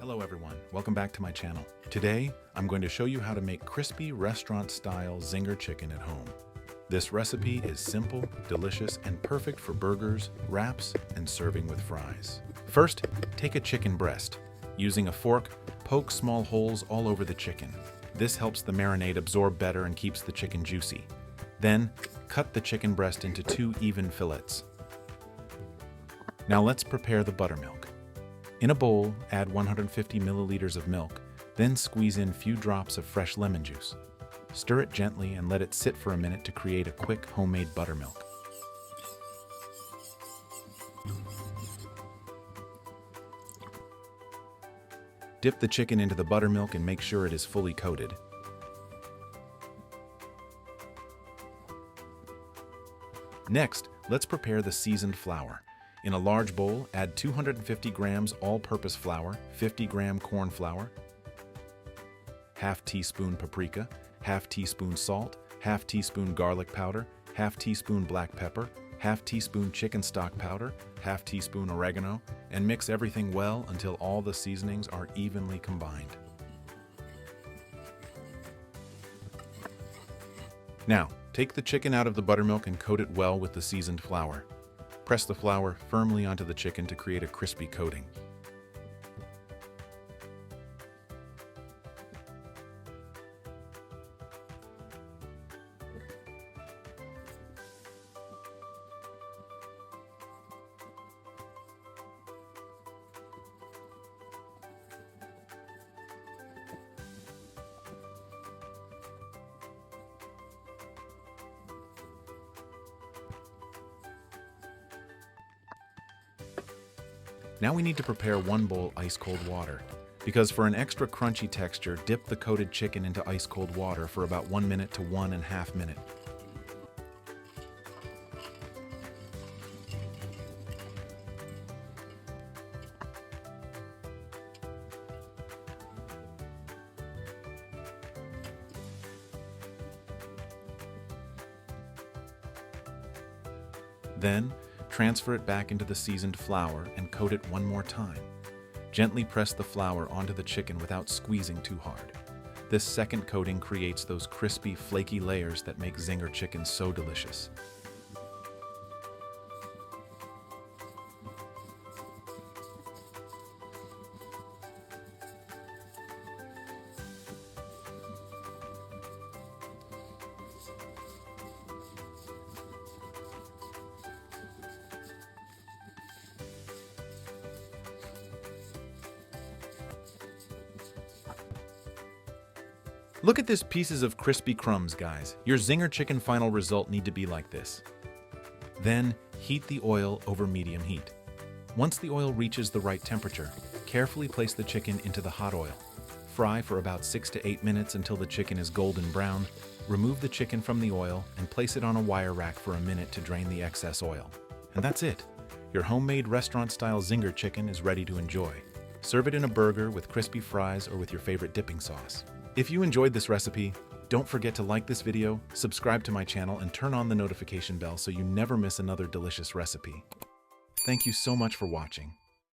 Hello everyone, welcome back to my channel. Today, I'm going to show you how to make crispy restaurant-style Zinger chicken at home. This recipe is simple, delicious, and perfect for burgers, wraps, and serving with fries. First, take a chicken breast. Using a fork, poke small holes all over the chicken. This helps the marinade absorb better and keeps the chicken juicy. Then, cut the chicken breast into 2 even fillets. Now let's prepare the buttermilk. In a bowl, add 150 milliliters of milk, then squeeze in few drops of fresh lemon juice. Stir it gently and let it sit for a minute to create a quick homemade buttermilk. Dip the chicken into the buttermilk and make sure it is fully coated. Next, let's prepare the seasoned flour. In a large bowl, add 250 grams all-purpose flour, 50-gram corn flour, half teaspoon paprika, half teaspoon salt, half teaspoon garlic powder, half teaspoon black pepper, half teaspoon chicken stock powder, half teaspoon oregano, and mix everything well until all the seasonings are evenly combined. Now, take the chicken out of the buttermilk and coat it well with the seasoned flour. Press the flour firmly onto the chicken to create a crispy coating. Now we need to prepare 1 bowl ice-cold water. Because for an extra crunchy texture, dip the coated chicken into ice-cold water for about 1 minute to 1.5 minutes. Then, transfer it back into the seasoned flour and coat it 1 more time. Gently press the flour onto the chicken without squeezing too hard. This second coating creates those crispy, flaky layers that make Zinger chicken so delicious. Look at this pieces of crispy crumbs, guys. Your Zinger chicken final result need to be like this. Then, heat the oil over medium heat. Once the oil reaches the right temperature, carefully place the chicken into the hot oil. Fry for about 6 to 8 minutes until the chicken is golden brown. Remove the chicken from the oil and place it on a wire rack for a minute to drain the excess oil. And that's it. Your homemade restaurant-style Zinger chicken is ready to enjoy. Serve it in a burger with crispy fries or with your favorite dipping sauce. If you enjoyed this recipe, don't forget to like this video, subscribe to my channel, and turn on the notification bell so you never miss another delicious recipe. Thank you so much for watching.